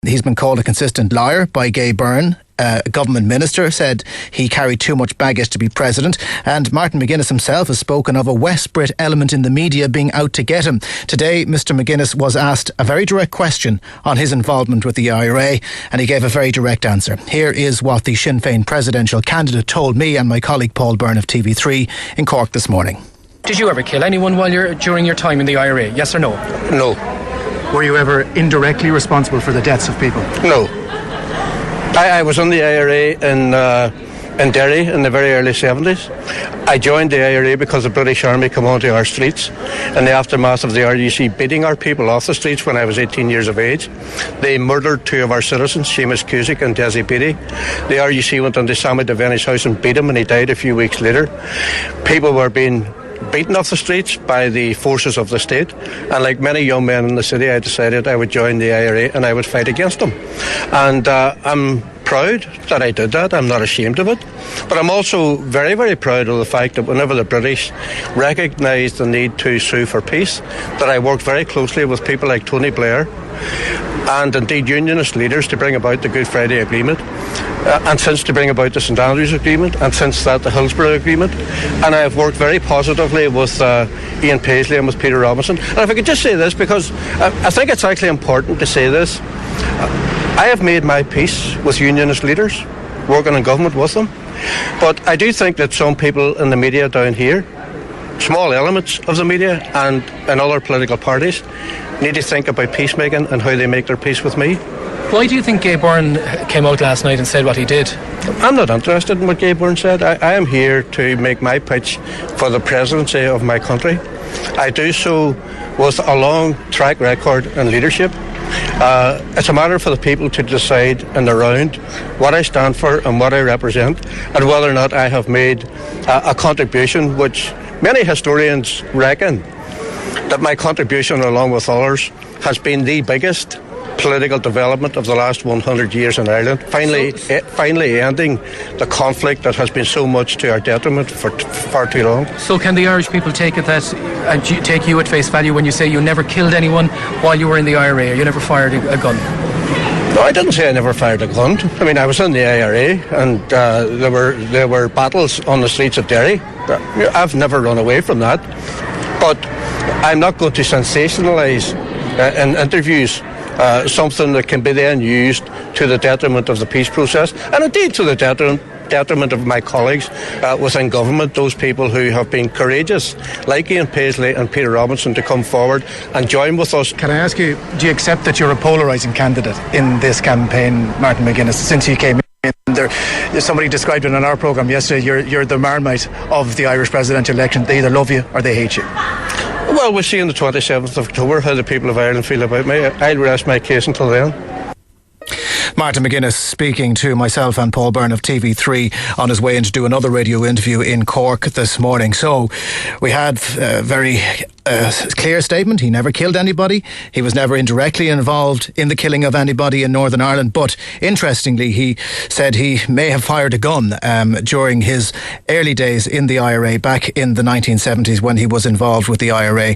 He's been called a consistent liar by Gay Byrne. A government minister said he carried too much baggage to be president, and Martin McGuinness himself has spoken of a West Brit element in the media being out to get him. Today, Mr McGuinness was asked a very direct question on his involvement with the IRA, and he gave a very direct answer. Here is what the Sinn Féin presidential candidate told me and my colleague Paul Byrne of TV3 in Cork this morning. Did you ever kill anyone during your time in the IRA, yes or no? No. Were you ever indirectly responsible for the deaths of people? No. I was in the IRA in Derry in the very early 70s. I joined the IRA because the British Army came onto our streets in the aftermath of the RUC beating our people off the streets when I was 18 years of age. They murdered two of our citizens, Seamus Cusick and Desi Beatty. The RUC went into Sammy Devaney's house and beat him, and he died a few weeks later. People were being beaten off the streets by the forces of the state, and like many young men in the city, I decided I would join the IRA and I would fight against them. And I'm proud that I did that. I'm not ashamed of it, but I'm also very, very proud of the fact that whenever the British recognised the need to sue for peace, that I worked very closely with people like Tony Blair and indeed unionist leaders to bring about the Good Friday Agreement, and since to bring about the St Andrews Agreement, and since that the Hillsborough Agreement. And I've worked very positively with Ian Paisley and with Peter Robinson. And if I could just say this, because I think it's actually important to say this, I have made my peace with unionist leaders, working in government with them. But I do think that some people in the media down here, small elements of the media and in other political parties, need to think about peacemaking and how they make their peace with me. Why do you think Gay Byrne came out last night and said what he did? I'm not interested in what Gay Byrne said. I am here to make my pitch for the presidency of my country. I do so with a long track record in leadership. It's a matter for the people to decide in the round what I stand for and what I represent, and whether or not I have made a contribution, which many historians reckon that my contribution, along with others, has been the biggest political development of the last 100 years in Ireland, finally ending the conflict that has been so much to our detriment for far too long. So can the Irish people take it that, and take you at face value when you say you never killed anyone while you were in the IRA, or you never fired a gun? No, I didn't say I never fired a gun. I mean, I was in the IRA, and there were battles on the streets of Derry. I've never run away from that. But I'm not going to sensationalise in interviews something that can be then used to the detriment of the peace process, and indeed to the detriment of my colleagues within government, those people who have been courageous, like Ian Paisley and Peter Robinson, to come forward and join with us. Can I ask you, do you accept that you're a polarising candidate in this campaign, Martin McGuinness, since you came in there? Somebody described it on our programme yesterday, you're the Marmite of the Irish presidential election. They either love you or they hate you. Well, we'll see on the 27th of October how the people of Ireland feel about me. I'll rest my case until then. Martin McGuinness speaking to myself and Paul Byrne of TV3 on his way in to do another radio interview in Cork this morning. So we had a very clear statement. He never killed anybody. He was never indirectly involved in the killing of anybody in Northern Ireland. But interestingly, he said he may have fired a gun during his early days in the IRA back in the 1970s when he was involved with the IRA.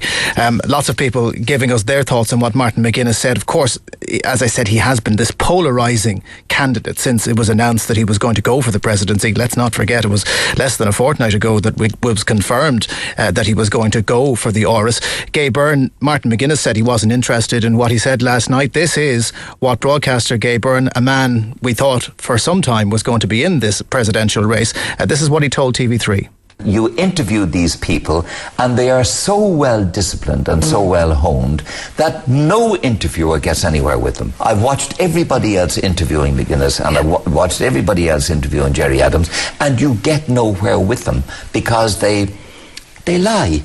Lots of people giving us their thoughts on what Martin McGuinness said. Of course, as I said, he has been this polarising candidate since it was announced that he was going to go for the presidency. Let's not forget, it was less than a fortnight ago that it was confirmed that he was going to go for the Áras. Gay Byrne, Martin McGuinness said he wasn't interested in what he said last night. This is what broadcaster Gay Byrne, a man we thought for some time was going to be in this presidential race, this is what he told TV3. You interview these people and they are so well disciplined and so well honed that no interviewer gets anywhere with them. I've watched everybody else interviewing McGuinness, and I've watched everybody else interviewing Gerry Adams, and you get nowhere with them because they lie.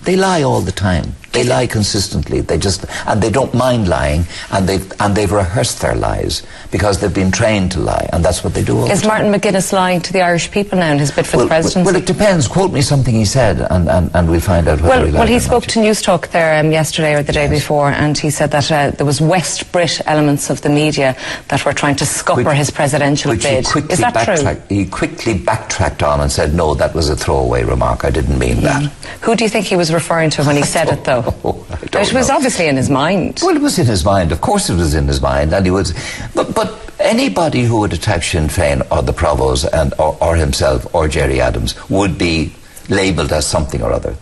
They lie all the time. They lie consistently. They don't mind lying, and they've rehearsed their lies because they've been trained to lie, and that's what they do all the time. Is Martin McGuinness lying to the Irish people now in his bid for the presidency? Well, it depends. Quote me something he said, and we'll find out whether he lied. Well, he spoke to News Talk there yesterday or the day before, and he said that there was West Brit elements of the media that were trying to scupper his presidential bid. Is that true? He quickly backtracked on and said, no, that was a throwaway remark. I didn't mean that. Who do you think he was referring to when he said it, though? know. It was obviously in his mind. Well, it was in his mind. Of course it was in his mind. And he was... But anybody who would attack Sinn Féin or the Provos or himself or Gerry Adams would be labelled as something or other.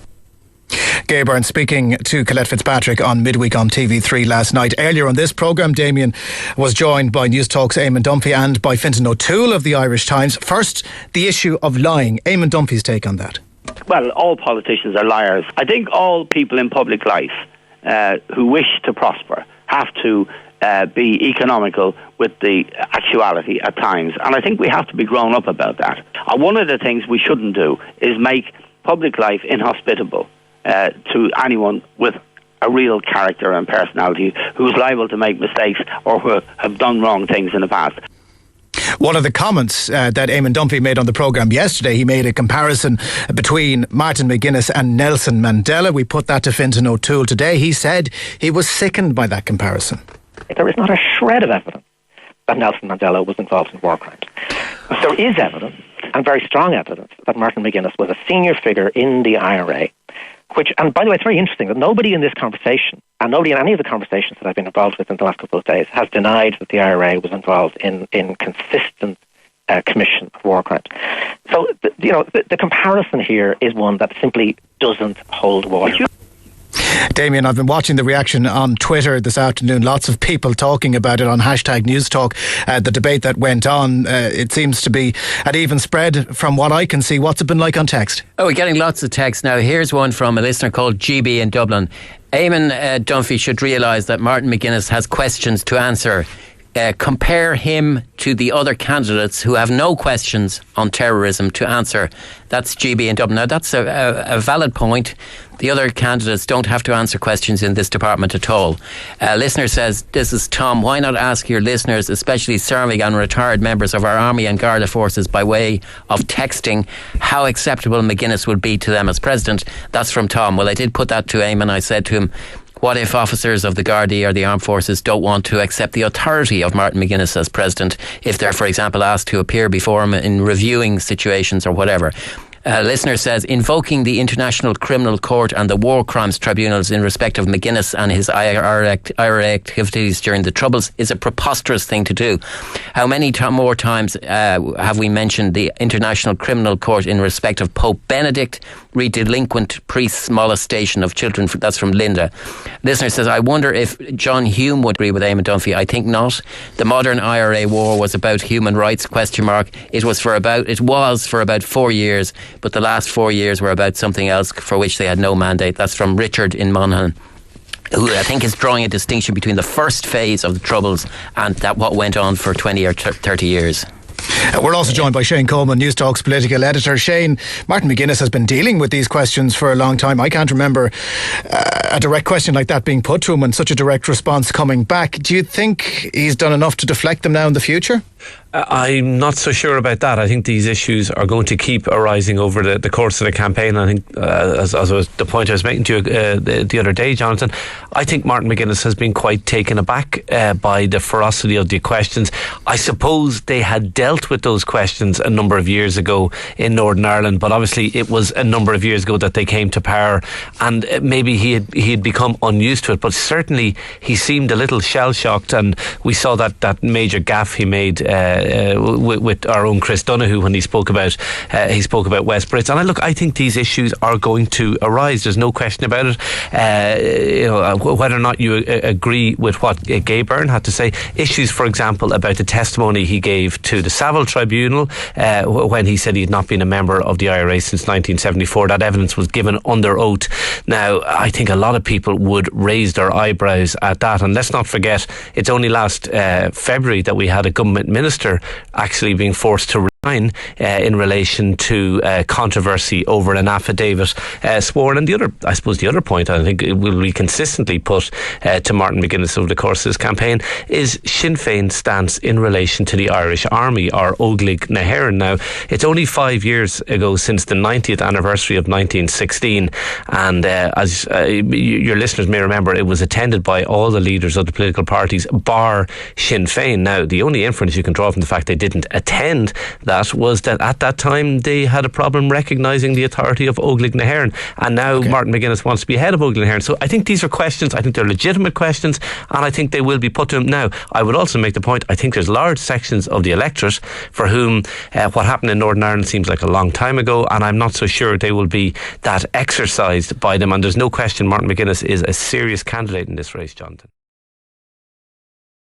Gay Byrne speaking to Colette Fitzpatrick on Midweek on TV3 last night. Earlier on this programme, Damien was joined by News Talk's Eamon Dunphy and by Fintan O'Toole of the Irish Times. First, the issue of lying. Eamon Dunphy's take on that. Well, all politicians are liars. I think all people in public life who wish to prosper have to be economical with the actuality at times. And I think we have to be grown up about that. One of the things we shouldn't do is make public life inhospitable to anyone with a real character and personality who's liable to make mistakes or who have done wrong things in the past. One of the comments that Eamon Dunphy made on the programme yesterday, he made a comparison between Martin McGuinness and Nelson Mandela. We put that to Fintan O'Toole today. He said he was sickened by that comparison. There is not a shred of evidence that Nelson Mandela was involved in war crimes. There is evidence, and very strong evidence, that Martin McGuinness was a senior figure in the IRA, which, and by the way, it's very interesting that nobody in this conversation, and nobody in any of the conversations that I've been involved with in the last couple of days, has denied that the IRA was involved in consistent commission of war crimes. So, the comparison here is one that simply doesn't hold water. Damien, I've been watching the reaction on Twitter this afternoon. Lots of people talking about it on #NewsTalk. The debate that went on, it seems to be an even spread from what I can see. What's it been like on text? Oh, we're getting lots of texts now. Here's one from a listener called GB in Dublin. Eamon Dunphy should realise that Martin McGuinness has questions to answer. Compare him to the other candidates who have no questions on terrorism to answer. That's GB in Dublin. Now, that's a valid point. The other candidates don't have to answer questions in this department at all. Listener says, this is Tom, why not ask your listeners, especially serving and retired members of our Army and Garda forces, by way of texting, how acceptable McGuinness would be to them as president? That's from Tom. Well, I did put that to Eamon. I said to him, what if officers of the Gardaí or the armed forces don't want to accept the authority of Martin McGuinness as president if they're, for example, asked to appear before him in reviewing situations or whatever? Listener says, invoking the International Criminal Court and the War Crimes Tribunals in respect of McGuinness and his IRA activities during the Troubles is a preposterous thing to do. How many more times have we mentioned the International Criminal Court in respect of Pope Benedict, delinquent priests' molestation of children? That's from Linda. Listener says, I wonder if John Hume would agree with Eamon Dunphy. I think not. The modern IRA war was about human rights, ? It was for about 4 years, but the last 4 years were about something else for which they had no mandate. That's from Richard in Monaghan, who I think is drawing a distinction between the first phase of the Troubles and that what went on for 20 or 30 years. We're also joined by Shane Coleman, News Talk's political editor. Shane, Martin McGuinness has been dealing with these questions for a long time. I can't remember a direct question like that being put to him and such a direct response coming back. Do you think he's done enough to deflect them now in the future? I'm not so sure about that. I think these issues are going to keep arising over the course of the campaign. I think, as was the point I was making to you the other day, Jonathan, I think Martin McGuinness has been quite taken aback by the ferocity of the questions. I suppose they had dealt with those questions a number of years ago in Northern Ireland, but obviously it was a number of years ago that they came to power, and maybe he had become unused to it. But certainly he seemed a little shell-shocked, and we saw that major gaffe he made with our own Chris Donoghue when he spoke about West Brits. And I think these issues are going to arise. There's no question about it. Whether or not you agree with what Gay Byrne had to say, issues, for example, about the testimony he gave to the Savile Tribunal when he said he had not been a member of the IRA since 1974. That evidence was given under oath. Now, I think a lot of people would raise their eyebrows at that. And let's not forget, it's only last February that we had a government minister actually being forced to resign in relation to controversy over an affidavit sworn. And the other point I think will be consistently put to Martin McGuinness over the course of this campaign is Sinn Féin's stance in relation to the Irish Army, or Óglaigh na hÉireann. Now, it's only 5 years ago since the 90th anniversary of 1916, and as your listeners may remember, it was attended by all the leaders of the political parties bar Sinn Féin. Now, the only inference you can draw from the fact they didn't attend that that was that at that time they had a problem recognising the authority of Óglaigh na hÉireann, and now Martin McGuinness wants to be head of Óglaigh na hÉireann. So I think these are questions, I think they're legitimate questions, and I think they will be put to him. Now, I would also make the point, I think there's large sections of the electorate for whom what happened in Northern Ireland seems like a long time ago, and I'm not so sure they will be that exercised by them, and there's no question Martin McGuinness is a serious candidate in this race, Jonathan.